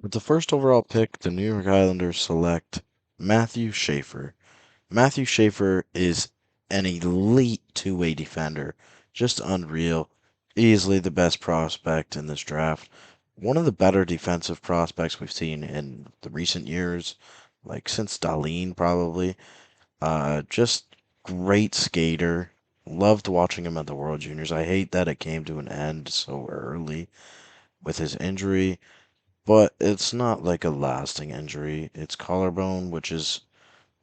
With the first overall pick, the New York Islanders select Matthew Schaefer. Matthew Schaefer is an elite two-way defender, just unreal. Easily the best prospect in this draft. One of the better defensive prospects we've seen in the recent years, like since Dahlin probably. Just great skater. Loved watching him at the World Juniors. I hate that it came to an end so early with his injury, but it's not like a lasting injury. It's collarbone, which is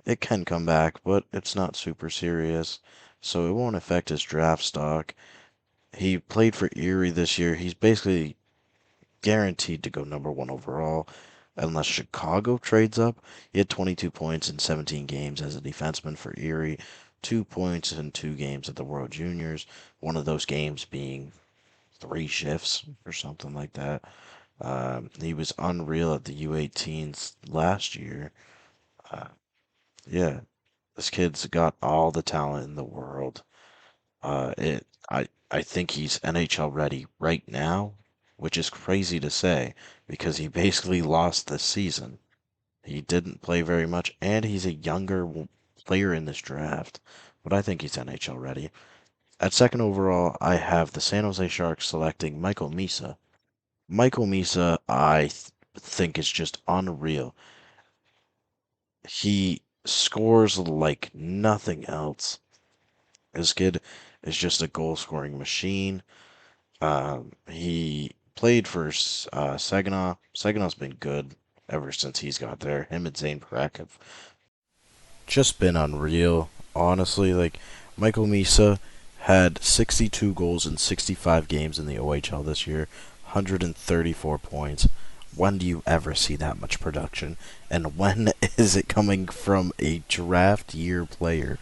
it can come back, but it's not super serious, so it won't affect his draft stock. He played for Erie this year. He's basically guaranteed to go number one overall unless Chicago trades up. He had 22 points in 17 games as a defenseman for Erie, 2 points in 2 games at the World Juniors, one of those games being 3 shifts or something like that. He was unreal at the U18s last year. Uh, yeah, this kid's got all the talent in the world. I think he's NHL ready right now, which is crazy to say because he basically lost this season. He didn't play very much, and he's a younger player in this draft, but I think he's NHL ready. At second overall, I have the San Jose Sharks selecting Michael Misa. Michael Misa, think is just unreal. He scores like nothing else. This kid is just a goal scoring machine. He played for Saginaw. Saginaw's been good ever since he's got there. Him and Zane Parak have just been unreal. Honestly, like Michael Misa had 62 goals in 65 games in the OHL this year, 134 points. When do you ever see that much production? And when is it coming from a draft year player?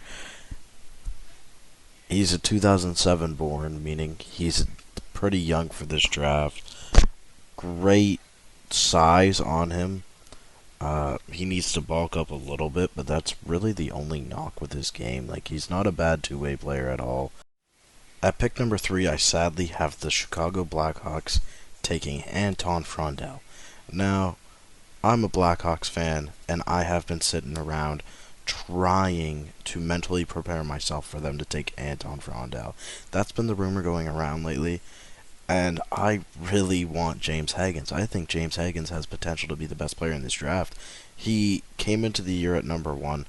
He's a 2007 born, meaning he's pretty young for this draft. Great size on him. He needs to bulk up a little bit, but that's really the only knock with his game. Like, he's not a bad two-way player at all. At pick number 3, I sadly have the Chicago Blackhawks taking Anton Frondel. Now, I'm a Blackhawks fan, and I have been sitting around trying to mentally prepare myself for them to take Anton Frondel. That's been the rumor going around lately, and I really want James Hagens. I think James Hagens has potential to be the best player in this draft. He came into the year at number 1.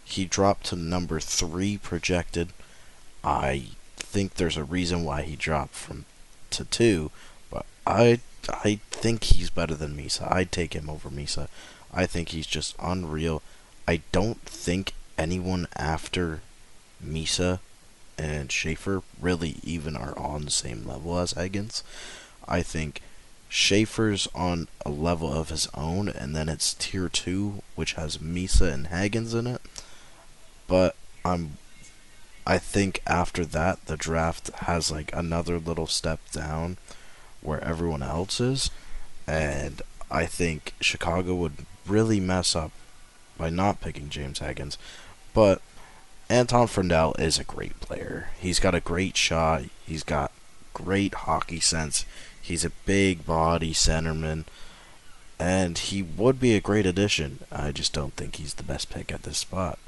He dropped to number 3 projected. I think there's a reason why he dropped from to 2, but I think he's better than Misa. I'd take him over Misa. I think he's just unreal. I don't think anyone after Misa and Schaefer really even are on the same level as Hagens. I think Schaefer's on a level of his own, and then it's tier 2, which has Misa and Hagens in it. But I think after that, the draft has like another little step down where everyone else is, and I think Chicago would really mess up by not picking James Hagens. But Anton Frondel is a great player. He's got a great shot. He's got great hockey sense. He's a big body centerman, and he would be a great addition. I just don't think he's the best pick at this spot.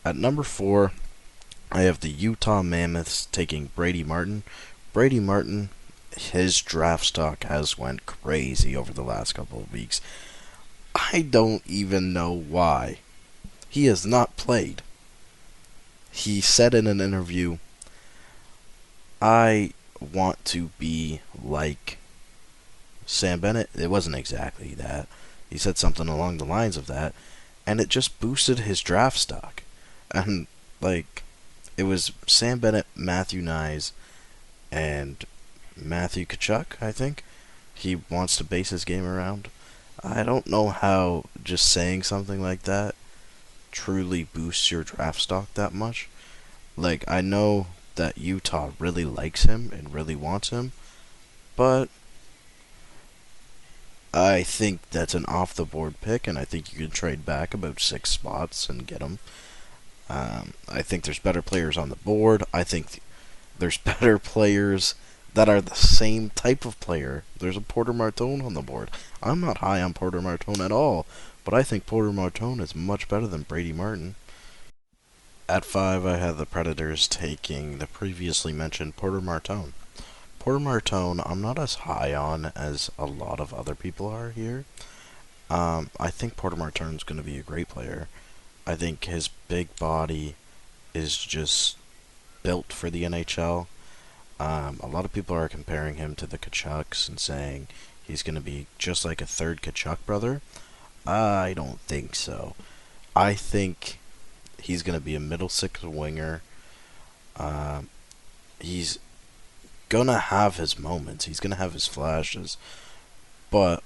At number 4, I have the Utah Mammoths taking Brady Martin. Brady Martin, his draft stock has went crazy over the last couple of weeks. I don't even know why. He has not played. He said in an interview, I want to be like Sam Bennett. It wasn't exactly that. He said something along the lines of that, and it just boosted his draft stock. And, like, it was Sam Bennett, Matthew Nyes, and Matthew Tkachuk, I think. He wants to base his game around. I don't know how just saying something like that truly boosts your draft stock that much. Like, I know that Utah really likes him and really wants him, but I think that's an off the board pick, and I think you can trade back about 6 spots and get him. I think there's better players on the board. I think there's better players that are the same type of player. There's a Porter Martone on the board. I'm not high on Porter Martone at all, but I think Porter Martone is much better than Brady Martin. At 5, I had the Predators taking the previously mentioned Porter Martone. Porter Martone, I'm not as high on as a lot of other people are here. I think Porter Martone's going to be a great player. I think his big body is just built for the NHL. A lot of people are comparing him to the Kachucks and saying he's going to be just like a third Kachuk brother. I don't think so. I think he's going to be a middle six winger. He's going to have his moments. He's going to have his flashes. But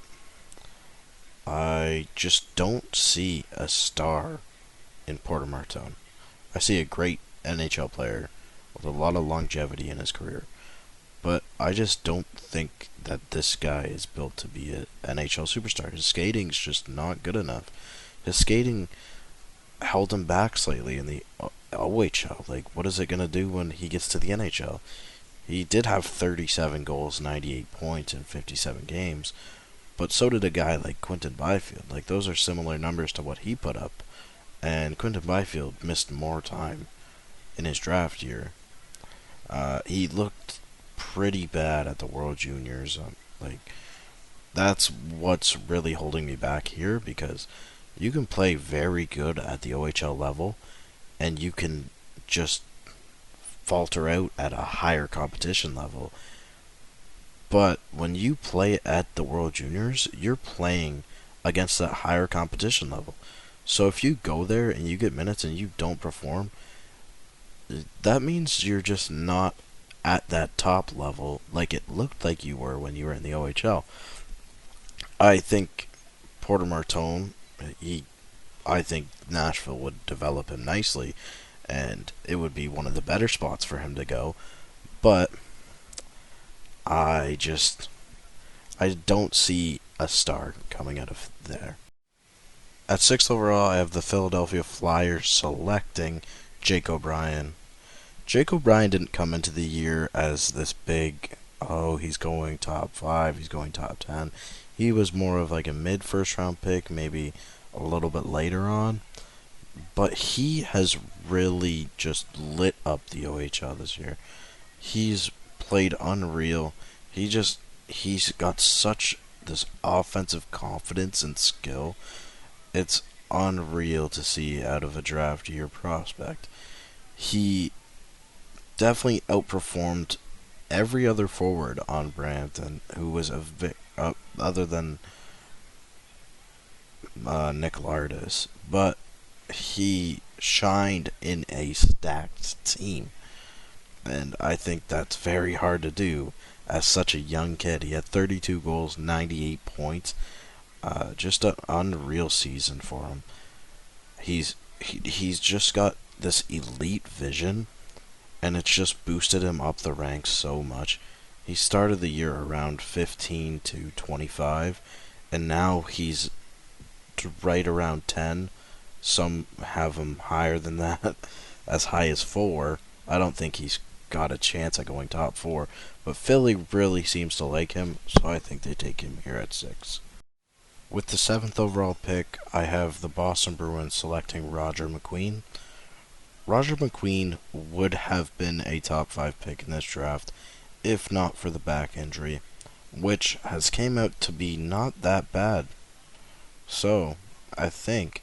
I just don't see a star in Porter Martone. I see a great NHL player with a lot of longevity in his career. But I just don't think that this guy is built to be an NHL superstar. His skating's just not good enough. His skating held him back slightly in the OHL. Like, what is it going to do when he gets to the NHL? He did have 37 goals, 98 points in 57 games, but so did a guy like Quinton Byfield. Like, those are similar numbers to what he put up, and Quinton Byfield missed more time in his draft year. He looked pretty bad at the World Juniors. Like, that's what's really holding me back here, because you can play very good at the OHL level, and you can just falter out at a higher competition level. But when you play at the World Juniors, you're playing against that higher competition level. So if you go there and you get minutes and you don't perform, that means you're just not at that top level like it looked like you were when you were in the OHL. I think Porter Martone, I think Nashville would develop him nicely, and it would be one of the better spots for him to go. But I don't see a star coming out of there. At 6th overall, I have the Philadelphia Flyers selecting Jake O'Brien. Jake O'Brien didn't come into the year as this big, oh, he's going top 5, he's going top 10. He was more of like a mid-first round pick, maybe a little bit later on. But he has really just lit up the OHL this year. He's played unreal. He's got such this offensive confidence and skill. It's unreal to see out of a draft year prospect. He definitely outperformed every other forward on Brampton who was other than Nick Lardis, but he shined in a stacked team, and I think that's very hard to do as such a young kid. He had 32 goals, 98 points, just an unreal season for him. He's just got this elite vision, and it's just boosted him up the ranks so much. He started the year around 15 to 25, and now he's right around 10. Some have him higher than that, as high as 4. I don't think he's got a chance at going top 4, but Philly really seems to like him, so I think they take him here at 6. With the 7th overall pick, I have the Boston Bruins selecting Roger McQueen. Roger McQueen would have been a top 5 pick in this draft if not for the back injury, which has came out to be not that bad. So, I think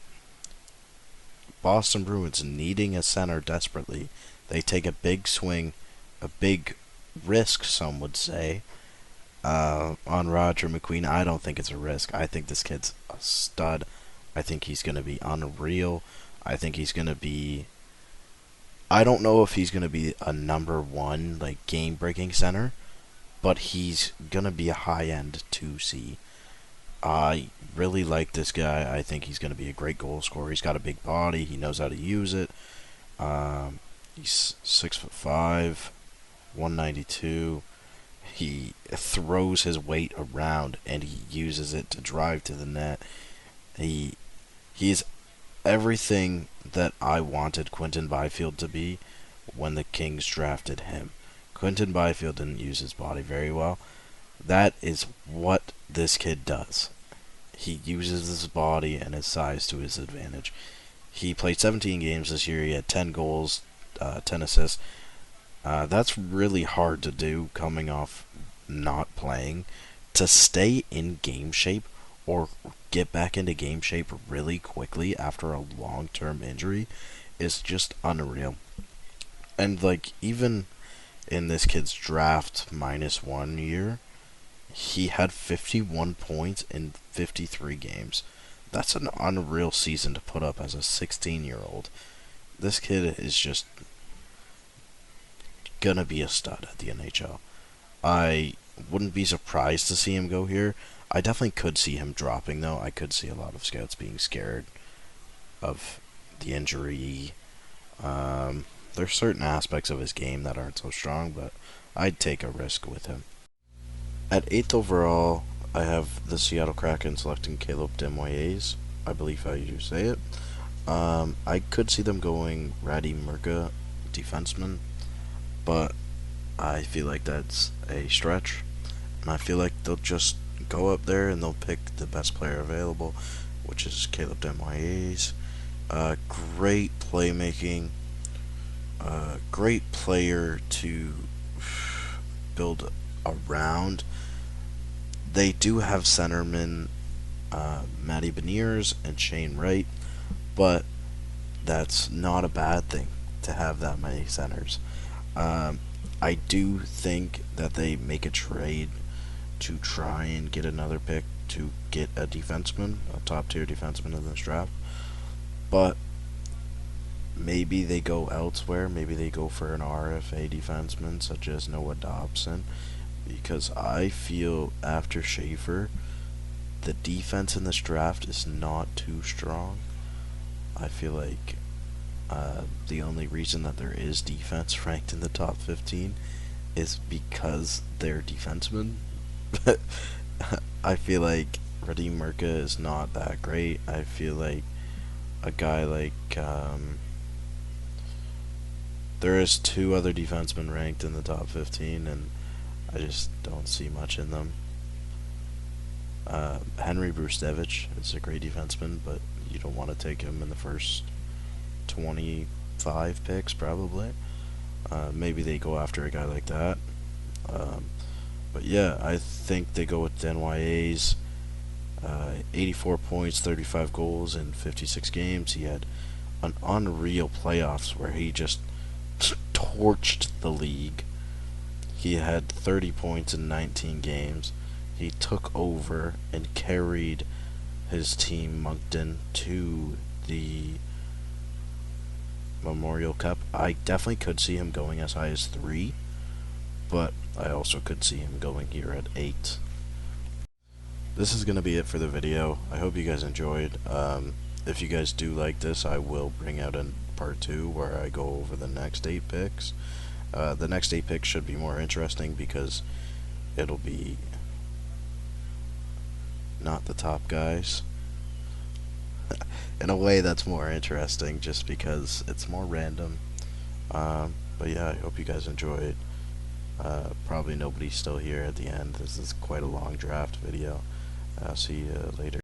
Boston Bruins needing a center desperately, they take a big swing, a big risk, some would say, on Roger McQueen. I don't think it's a risk. I think this kid's a stud. I think he's going to be unreal. I think he's going to be... I don't know if he's going to be a number 1, like, game-breaking center, but he's going to be a high-end 2C. I really like this guy. I think he's going to be a great goal scorer. He's got a big body. He knows how to use it. He's 6'5", 192. He throws his weight around and he uses it to drive to the net. He's everything that I wanted Quinton Byfield to be when the Kings drafted him. Quentin Byfield didn't use his body very well. That is what this kid does. He uses his body and his size to his advantage. He played 17 games this year. He had 10 goals, 10 assists. That's really hard to do coming off not playing. To stay in game shape or get back into game shape really quickly after a long-term injury is just unreal. And like even in this kid's draft -1 year, he had 51 points in 53 games. That's an unreal season to put up as a 16-year-old. This kid is just gonna be a stud at the NHL. I wouldn't be surprised to see him go here. I definitely could see him dropping, though. I could see a lot of scouts being scared of the injury. There's certain aspects of his game that aren't so strong, but I'd take a risk with him. At 8th overall, I have the Seattle Kraken selecting Caleb Desmoyes. I believe how you say it. I could see them going Ratty Murka, defenseman, but I feel like that's a stretch, and I feel like they'll just go up there and they'll pick the best player available, which is Caleb Desmoyes. Great playmaking, great player to build around. They do have centermen Matty Beniers and Shane Wright, but that's not a bad thing to have that many centers. I do think that they make a trade to try and get another pick to get a defenseman, a top-tier defenseman in this draft. But maybe they go elsewhere. Maybe they go for an RFA defenseman such as Noah Dobson, because I feel after Schaefer, the defense in this draft is not too strong. I feel like the only reason that there is defense ranked in the top 15 is because they're defensemen. I feel like Radim Murka is not that great. I feel like a guy like there is 2 other defensemen ranked in the top 15, and I just don't see much in them. Henry Brustevich is a great defenseman, but you don't want to take him in the first 25 picks, probably. Maybe they go after a guy like that. But yeah, I think they go with Desmoyes. 84 points, 35 goals in 56 games. He had an unreal playoffs where he just torched the league. He had 30 points in 19 games. He took over and carried his team, Moncton, to the Memorial Cup. I definitely could see him going as high as 3, but I also could see him going here at 8. This is going to be it for the video. I hope you guys enjoyed. If you guys do like this, I will bring out a part 2 where I go over the next 8 picks. The next 8 picks should be more interesting because it'll be not the top guys. In a way, that's more interesting just because it's more random. But yeah, I hope you guys enjoyed. Probably nobody's still here at the end. This is quite a long draft video. See you later.